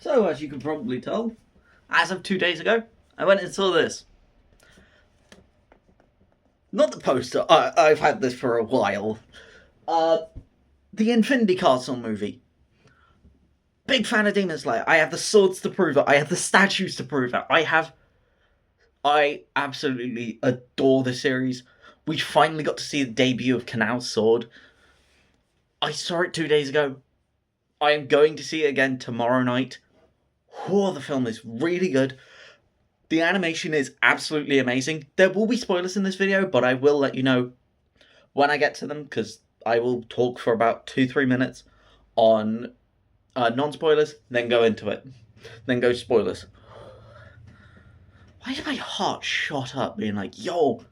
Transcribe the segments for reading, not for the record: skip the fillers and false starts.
So, as you can probably tell, as of 2 days ago, I went and saw this. Not the poster, I've had this for a while. The Infinity Castle movie. Big fan of Demon Slayer. I have the swords to prove it. I have the statues to prove it. I absolutely adore the series. We finally got to see the debut of Kanal's sword. I saw it 2 days ago. I am going to see it again tomorrow night. Oh, the film is really good. The animation is absolutely amazing. There will be spoilers in this video, but I will let you know when I get to them, because I will talk for about 2-3 minutes on non-spoilers, then go into it. Then go spoilers. Why did my heart shot up being like, yo?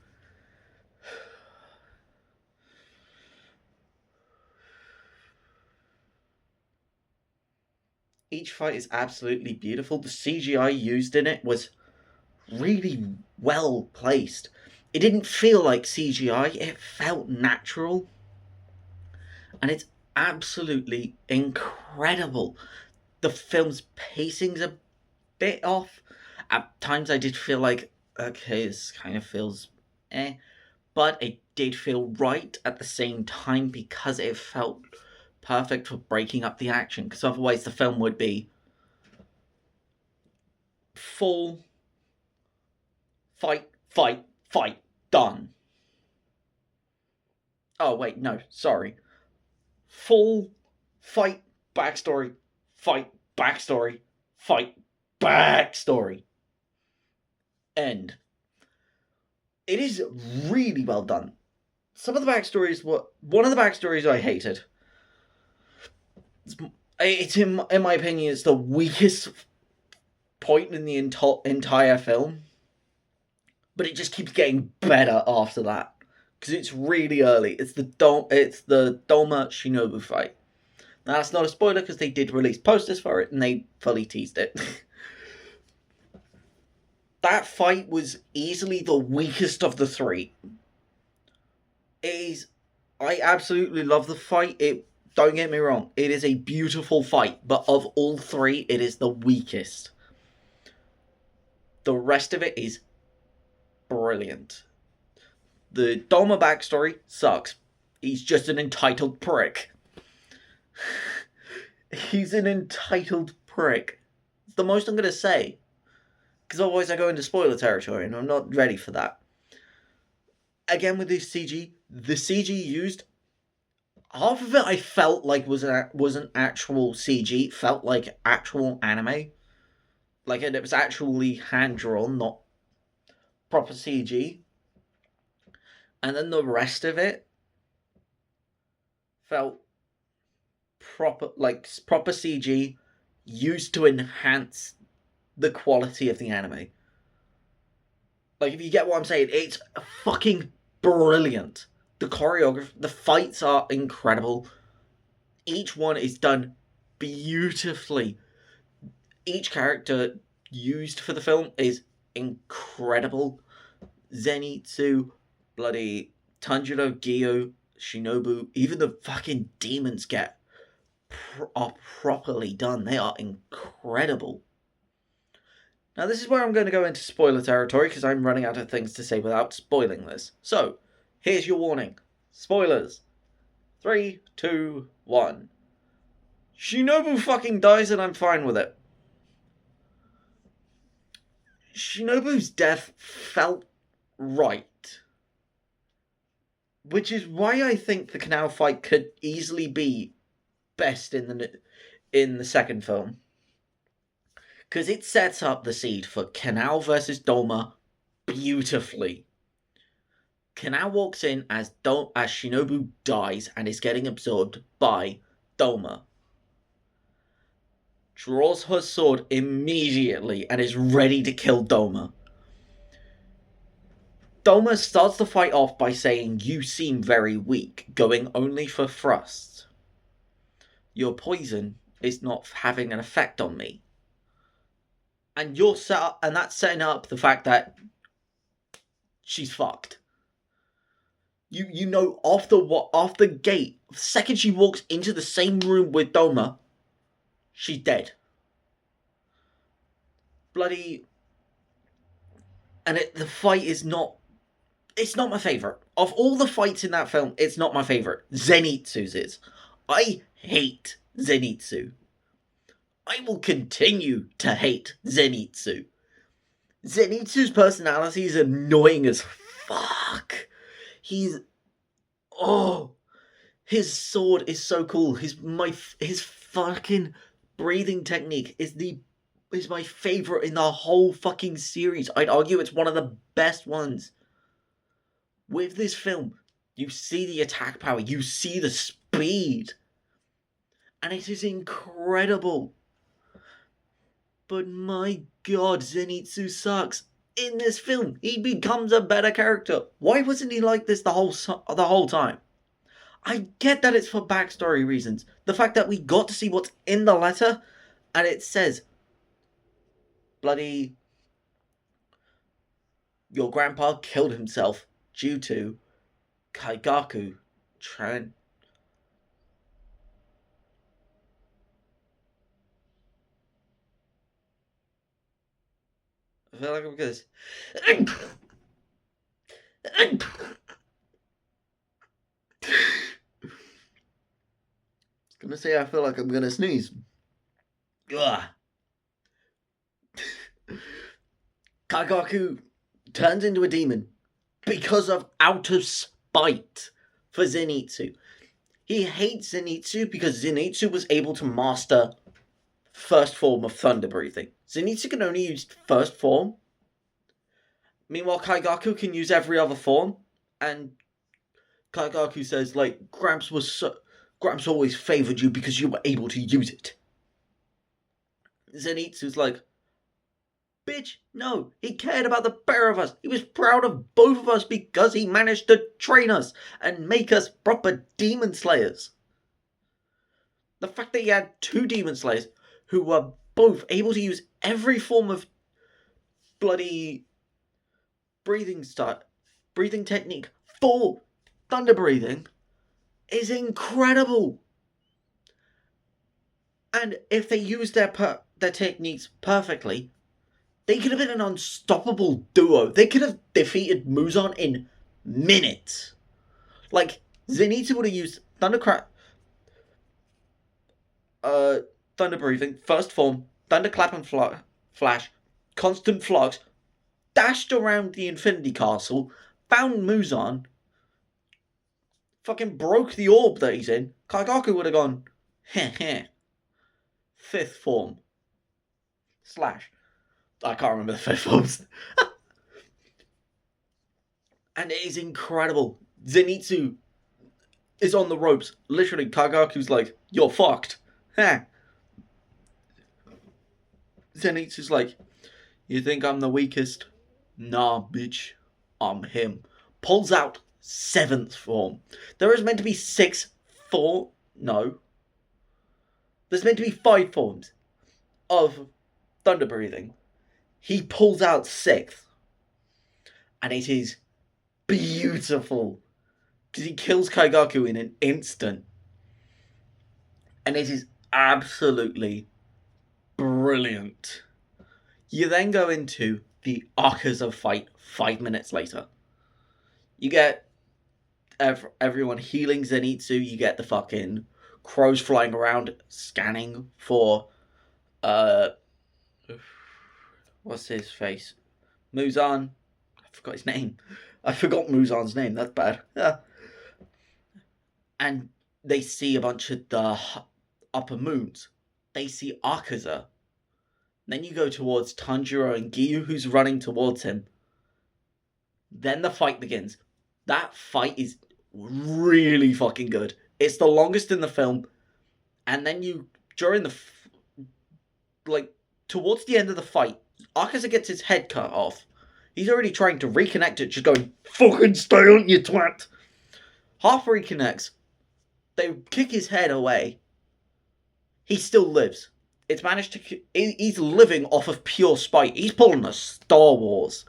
Each fight is absolutely beautiful. The CGI used in it was really well placed. It didn't feel like CGI, it felt natural. And it's absolutely incredible. The film's pacing's a bit off. At times I did feel like, okay, this kind of feels but it did feel right at the same time because it felt perfect for breaking up the action, because otherwise the film would be full fight, fight, fight, done. Oh, wait, no, sorry. Full fight, backstory, fight, backstory, fight, backstory. End. It is really well done. Some of the backstories were... One of the backstories I hated. It's in my opinion, it's the weakest point in the entire film. But it just keeps getting better after that. Because it's really early. It's the Doma Shinobu fight. Now, that's not a spoiler because they did release posters for it and they fully teased it. That fight was easily the weakest of the three. I absolutely love the fight. Don't get me wrong, it is a beautiful fight, but of all three, it is the weakest. The rest of it is brilliant. The Doma backstory sucks. He's just an entitled prick. He's an entitled prick. It's the most I'm going to say. Because otherwise I go into spoiler territory, and I'm not ready for that. Again, with this CG, the CG used, half of it I felt like wasn't actual CG. It felt like actual anime. Like it was actually hand-drawn, not proper CG. And then the rest of it felt proper CG used to enhance the quality of the anime. Like, if you get what I'm saying, it's fucking brilliant. The choreography, the fights are incredible. Each one is done beautifully. Each character used for the film is incredible. Zenitsu, bloody Tanjiro, Gyo, Shinobu, even the fucking demons are properly done. They are incredible. Now, this is where I'm going to go into spoiler territory, because I'm running out of things to say without spoiling this. So, here's your warning. Spoilers. 3, 2, 1. Shinobu fucking dies and I'm fine with it. Shinobu's death felt right. Which is why I think the Kanao fight could easily be best in the second film. Because it sets up the seed for Kanao versus Doma beautifully. Kanao walks in as Shinobu dies and is getting absorbed by Doma. Draws her sword immediately and is ready to kill Doma. Doma starts the fight off by saying, "You seem very weak, going only for thrusts. Your poison is not having an effect on me." And that's setting up the fact that she's fucked. You know off the gate, the second she walks into the same room with Doma, she's dead. bloody, and the fight is not. It's not my favorite of all the fights in that film. It's not my favorite. Zenitsu's is. I hate Zenitsu. I will continue to hate Zenitsu. Zenitsu's personality is annoying as fuck. He's his sword is so cool. His fucking breathing technique is my favorite in the whole fucking series. I'd argue it's one of the best ones. With this film, you see the attack power, you see the speed, and it is incredible. But my god, Zenitsu sucks. In this film, he becomes a better character. Why wasn't he like this the whole time? I get that it's for backstory reasons. The fact that we got to see what's in the letter, and it says, bloody, your grandpa killed himself due to Kaigaku trying. I feel like I'm gonna say I feel like I'm gonna sneeze. Ugh. Kaigaku turns into a demon because of out of spite for Zenitsu. He hates Zenitsu because Zenitsu was able to master first form of thunder breathing. Zenitsu can only use first form. Meanwhile, Kaigaku can use every other form. And Kaigaku says, like, Gramps always favored you because you were able to use it. Zenitsu's like, bitch, no, he cared about the pair of us. He was proud of both of us because he managed to train us and make us proper demon slayers. The fact that he had two demon slayers who were both able to use every form of bloody breathing technique for thunder breathing is incredible. And if they used their techniques perfectly, they could have been an unstoppable duo. They could have defeated Muzan in minutes. Like, Zenitsu would have used thunder breathing, first form, thunderclap and flash, constant flux, dashed around the Infinity Castle, found Muzan, fucking broke the orb that he's in. Kaigaku would have gone, heh, fifth form. Slash. I can't remember the fifth forms. And it is incredible. Zenitsu is on the ropes. Literally, Kaigaku's like, you're fucked. Ha. Zenitsu's like, you think I'm the weakest? Nah, bitch. I'm him. Pulls out seventh form. There is meant to be no. There's meant to be 5 forms of thunder breathing. He pulls out 6th. And it is beautiful. Because he kills Kaigaku in an instant. And it is absolutely brilliant. You then go into the Akaza fight 5 minutes later. You get everyone healing Zenitsu. You get the fucking crows flying around scanning for what's his face? Muzan. I forgot his name. I forgot Muzan's name. That's bad. And they see a bunch of the upper moons. They see Akaza. Then you go towards Tanjiro and Giyu, who's running towards him. Then the fight begins. That fight is really fucking good. It's the longest in the film. And then towards the end of the fight, Akaza gets his head cut off. He's already trying to reconnect it, just going, fucking stay on, you twat. Half reconnects. They kick his head away. He still lives. It's managed to... He's living off of pure spite. He's pulling a Star Wars.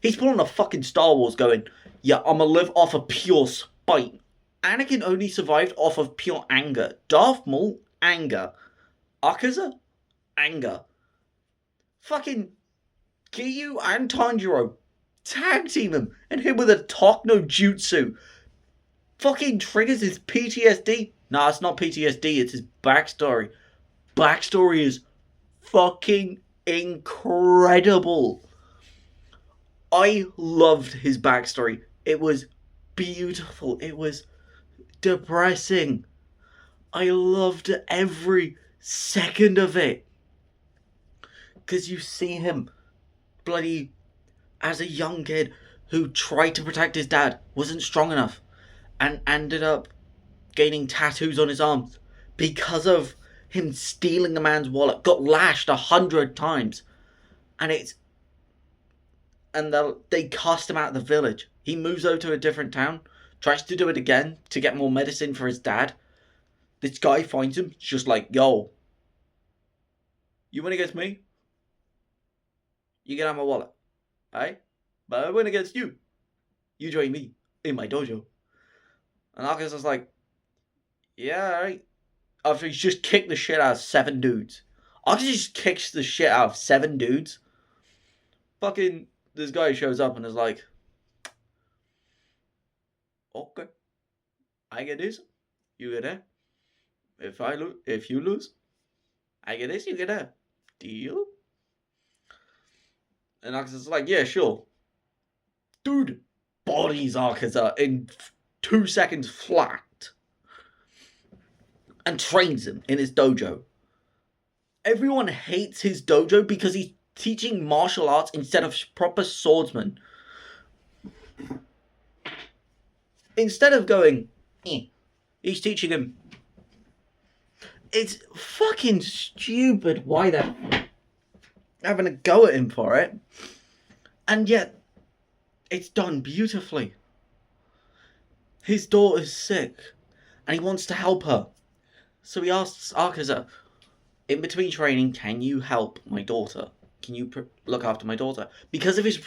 He's pulling a fucking Star Wars going, yeah, I'm gonna live off of pure spite. Anakin only survived off of pure anger. Darth Maul, anger. Akaza, anger. Fucking Giyu and Tanjiro tag team him and hit with a Talk no Jutsu. Fucking triggers his PTSD. Nah, it's not PTSD, it's his backstory. Backstory is fucking incredible. I loved his backstory. It was beautiful. It was depressing. I loved every second of it. Because you see him bloody as a young kid who tried to protect his dad, wasn't strong enough, and ended up gaining tattoos on his arms because of him stealing a man's wallet, got lashed 100 times, and they cast him out of the village. He moves over to a different town, tries to do it again to get more medicine for his dad. This guy finds him, just like, yo, you win against me, you get out my wallet, alright? But I win against you. You join me in my dojo. And Akaza's like, yeah, alright. After he's just kicked the shit out of 7 dudes. Akaza just kicks the shit out of 7 dudes. Fucking, this guy shows up and is like, okay, I get this, you get that. If you lose, I get this, you get that. Deal? And Akaza's like, yeah, sure. Dude bodies Akaza in 2 seconds flat. And trains him in his dojo. Everyone hates his dojo because he's teaching martial arts instead of proper swordsman. Instead of going, he's teaching him. It's fucking stupid why they're having a go at him for it. And yet, it's done beautifully. His daughter's sick, and he wants to help her. So he asks Akaza, in between training, can you help my daughter? Can you look after my daughter? Because of his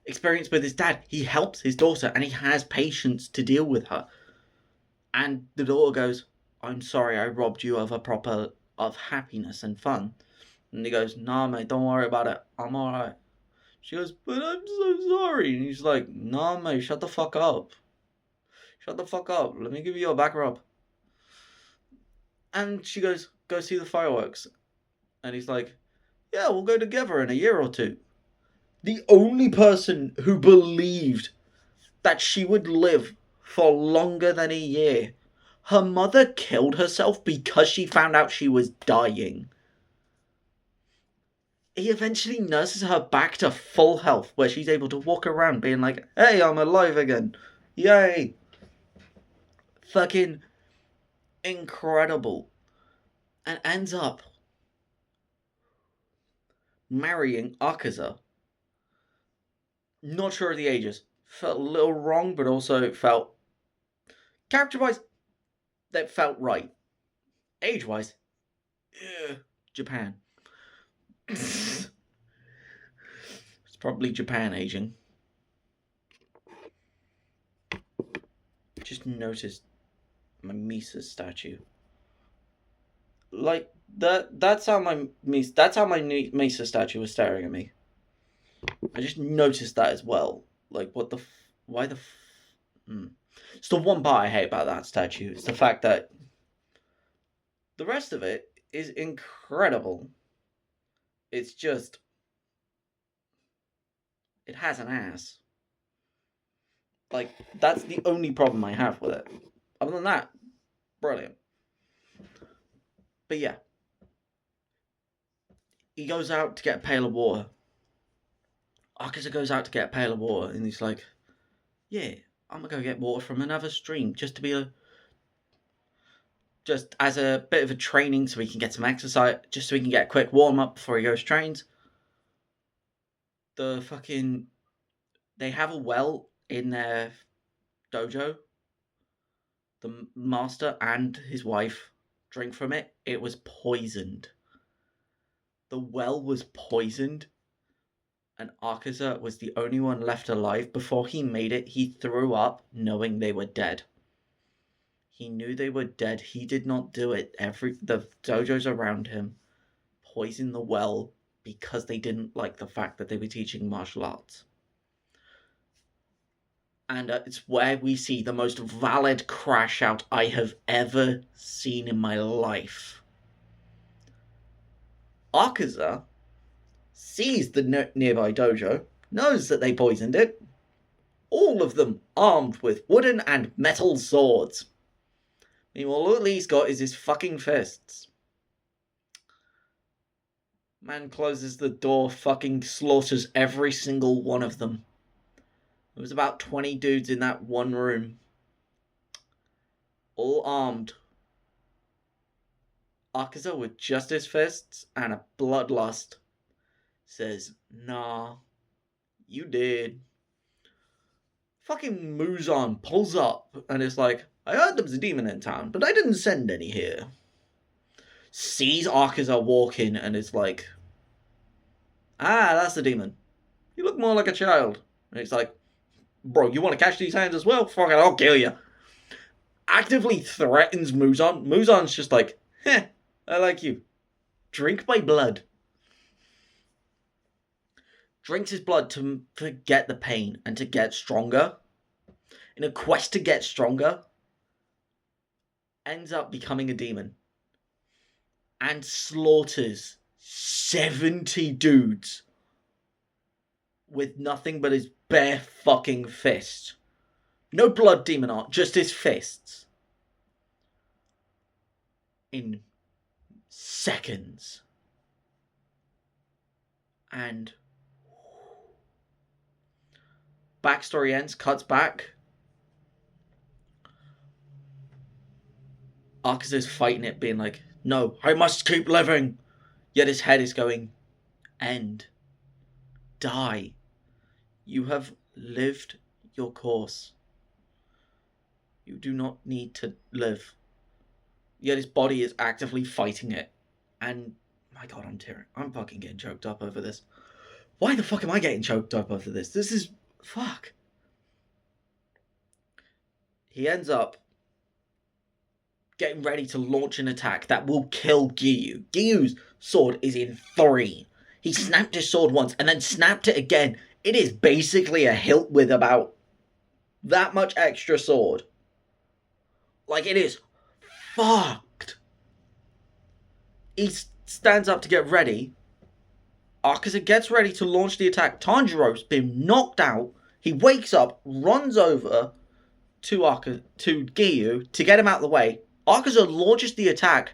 experience with his dad, he helps his daughter and he has patience to deal with her. And the daughter goes, I'm sorry I robbed you of happiness and fun. And he goes, nah mate, don't worry about it. I'm alright. She goes, but I'm so sorry. And he's like, nah mate, shut the fuck up. Shut the fuck up. Let me give you a back rub. And she goes, go see the fireworks. And he's like, yeah, we'll go together in a year or 2. The only person who believed that she would live for longer than a year. Her mother killed herself because she found out she was dying. He eventually nurses her back to full health, where she's able to walk around being like, hey, I'm alive again. Yay. Fucking incredible. And ends up marrying Akaza. Not sure of the ages. Felt a little wrong, but also felt, character-wise, that felt right. Age-wise, Japan. It's probably Japan aging. Just noticed my Misa statue. Like that's how my Misa statue was staring at me. I just noticed that as well. Like, what the why the It's the one part I hate about that statue. It's the fact that the rest of it is incredible. It's just, it has an ass. Like, that's the only problem I have with it. Other than that, brilliant. But yeah. He goes out to get a pail of water. Akaza goes out to get a pail of water, and he's like, yeah, I'm gonna go get water from another stream, just as a bit of a training, so he can get some exercise, just so he can get a quick warm-up before he goes trains. They have a well in their dojo. The master and his wife drink from it. It was poisoned. The well was poisoned, and Akaza was the only one left alive. Before he made it, he threw up knowing they were dead. He knew they were dead. He did not do it. The dojos around him poisoned the well because they didn't like the fact that they were teaching martial arts. And it's where we see the most valid crash out I have ever seen in my life. Akaza sees the nearby dojo, knows that they poisoned it, all of them armed with wooden and metal swords. Meanwhile, all he's got is his fucking fists. Man closes the door, fucking slaughters every single one of them. There was about 20 dudes in that one room. All armed. Akaza, with just his fists and a bloodlust, says, "Nah, you did." Fucking Muzan pulls up and is like, "I heard there was a demon in town, but I didn't send any here." Sees Akaza walk in and is like, "Ah, that's the demon. You look more like a child." And he's like, "Bro, you want to catch these hands as well? Fuck it, I'll kill you." Actively threatens Muzan. Muzan's just like, "Heh, I like you. Drink my blood." Drinks his blood to forget the pain and to get stronger. In a quest to get stronger, ends up becoming a demon. And slaughters 70 dudes with nothing but his bare fucking fist. No blood demon art, just his fists. In seconds. And backstory ends, cuts back. Akaza's fighting it, being like, "No, I must keep living." Yet his head is going, "End. Die. You have lived your course. You do not need to live." Yet his body is actively fighting it. And, my god, I'm fucking getting choked up over this. Why the fuck am I getting choked up over this? This is... fuck. He ends up getting ready to launch an attack that will kill Giyu. Giyu's sword is in 3. He snapped his sword once and then snapped it again. It is basically a hilt with about that much extra sword. Like, it is fucked. He stands up to get ready. Akaza gets ready to launch the attack. Tanjiro's been knocked out. He wakes up, runs over to Giyu to get him out of the way. Akaza launches the attack.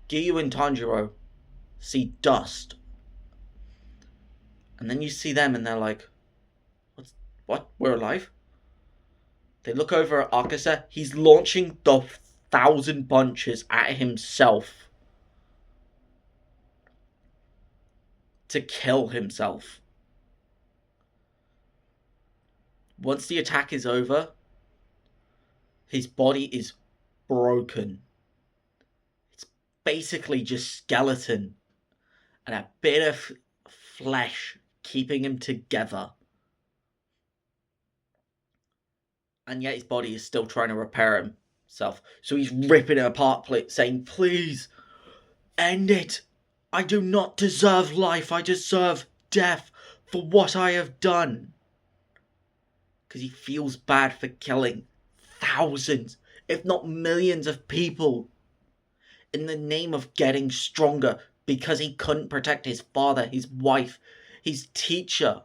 Giyu and Tanjiro see dust. And then you see them and they're like, what? We're alive? They look over at Akaza. He's launching the 1,000 punches at himself to kill himself. Once the attack is over, his body is broken. It's basically just skeleton and a bit of flesh keeping him together. And yet his body is still trying to repair himself. So he's ripping it apart, saying, "Please, end it. I do not deserve life. I deserve death for what I have done." Because he feels bad for killing thousands, if not millions of people in the name of getting stronger, because he couldn't protect his father, his wife, his teacher.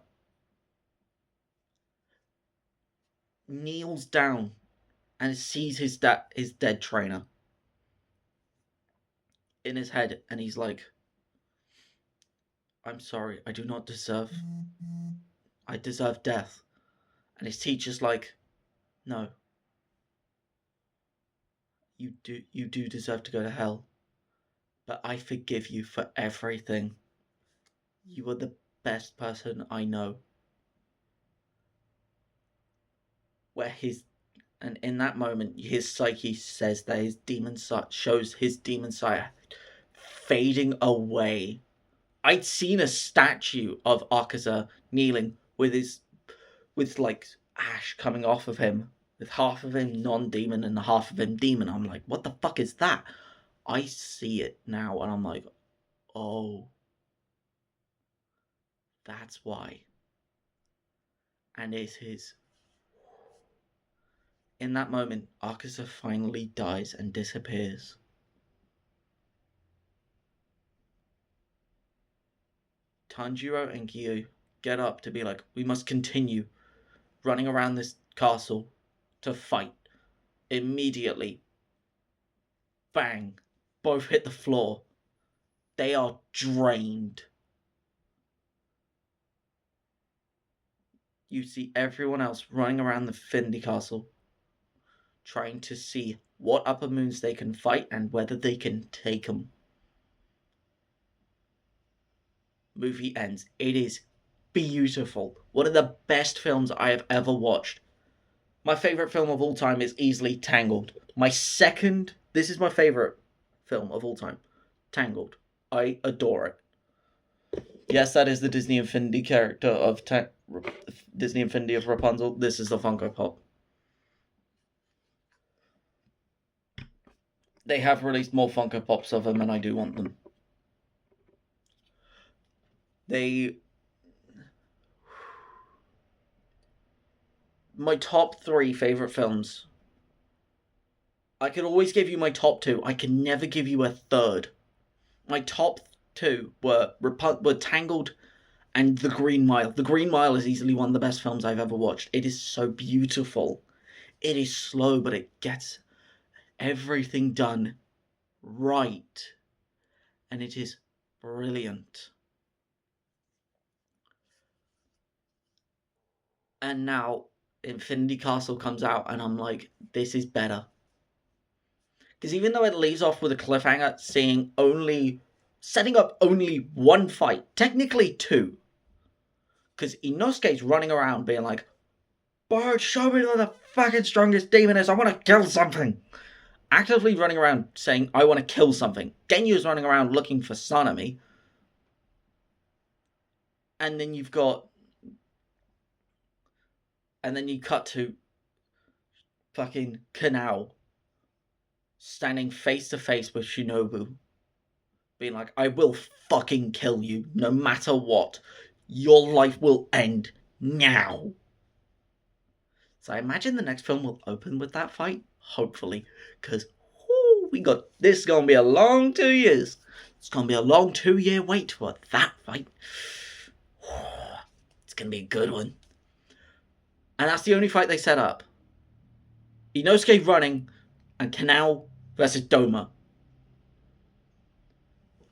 Kneels down and sees his dead trainer in his head, and he's like, "I'm sorry, I do not deserve... I deserve death." And his teacher's like, "No. You do deserve to go to hell. But I forgive you for everything. You are the best person I know." And in that moment, his psyche says that his demon side shows his demon side fading away. I'd seen a statue of Akaza kneeling with like ash coming off of him, with half of him non-demon and half of him demon. I'm like, what the fuck is that? I see it now and I'm like, oh, that's why. And it is. In that moment, Akaza finally dies and disappears. Tanjiro and Gyu get up to be like, we must continue running around this castle to fight. Immediately, bang, both hit the floor. They are drained. You see everyone else running around the Findy Castle, trying to see what upper moons they can fight and whether they can take them. Movie ends. It is beautiful. One of the best films I have ever watched. My favourite film of all time is easily Tangled. This is my favourite film of all time. Tangled. I adore it. Yes, that is the Disney Infinity character of Disney Infinity of Rapunzel. This is the Funko Pop. They have released more Funko Pops of them, and I do want them. My top 3 favourite films. I could always give you my top 2. I can never give you a third. My top 2 were Tangled and The Green Mile. The Green Mile is easily one of the best films I've ever watched. It is so beautiful. It is slow, but it gets everything done right. And it is brilliant. And now Infinity Castle comes out, and I'm like, this is better. Because even though it leaves off with a cliffhanger, setting up only one fight, technically 2. Because Inosuke's running around being like, Bird, show me who the fucking strongest demon is, I want to kill something. Actively running around saying, I want to kill something. Genyu's running around looking for Sanemi. And then you cut to fucking Kanao standing face to face with Shinobu, being like, I will fucking kill you, no matter what. Your life will end now. So I imagine the next film will open with that fight, hopefully, because this is going to be a long 2 years. It's going to be a long 2-year wait for that fight. It's going to be a good one. And that's the only fight they set up. Inosuke running, and Kanao versus Doma.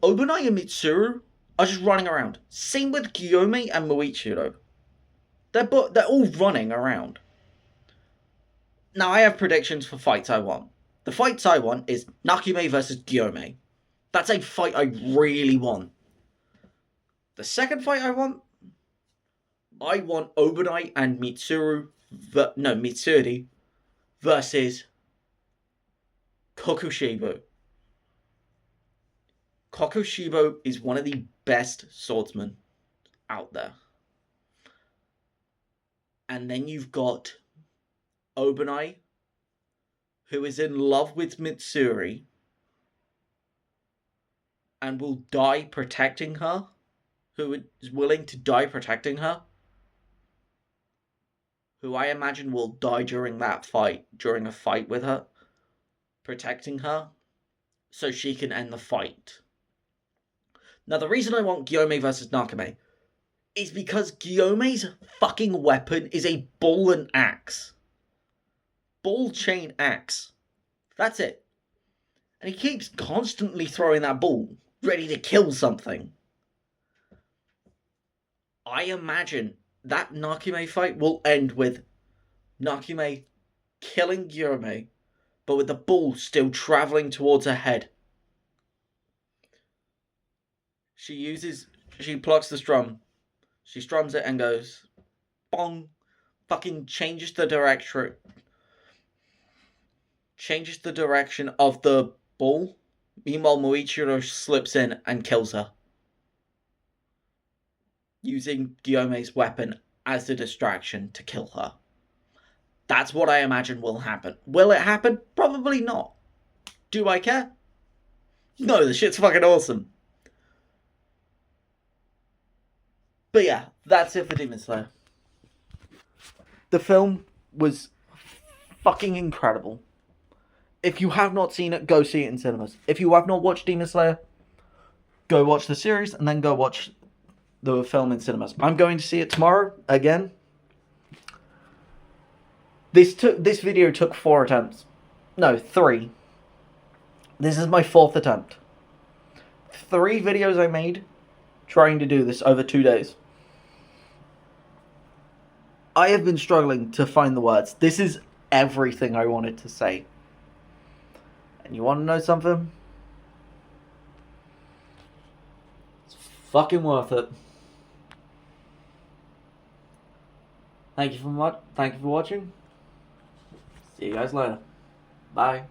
Obunai and Mitsuru are just running around. Same with Gyome and Muichiro. They're all running around. Now I have predictions for fights I want. The fights I want is Nakume versus Gyome. That's a fight I really want. The second fight I want Obunai and Mitsuri versus Kokushibo. Kokushibo is one of the best swordsmen out there. And then you've got Obunai, who is in love with Mitsuri and will die protecting her, who is willing to die protecting her, who I imagine will die during a fight with her, protecting her, so she can end the fight. Now, the reason I want Gyome versus Nakume is because Gyome's fucking weapon is a ball and axe. Ball chain axe. That's it. And he keeps constantly throwing that ball, ready to kill something. I imagine that Nakume fight will end with Nakume killing Gyome, but with the ball still travelling towards her head. She plucks the strum. She strums it and goes, bong, fucking changes the direction of the ball. Meanwhile, Muichiro slips in and kills her, using Gyome's weapon as a distraction to kill her. That's what I imagine will happen. Will it happen? Probably not. Do I care? No, the shit's fucking awesome. But yeah, that's it for Demon Slayer. The film was fucking incredible. If you have not seen it, go see it in cinemas. If you have not watched Demon Slayer, go watch the series and then go watch the film in cinemas. I'm going to see it tomorrow again. This video took 4 attempts. No, 3. This is my 4th attempt. 3 videos I made trying to do this over 2 days. I have been struggling to find the words. This is everything I wanted to say. And you want to know something? It's fucking worth it. Thank you for watching. See you guys later. Bye.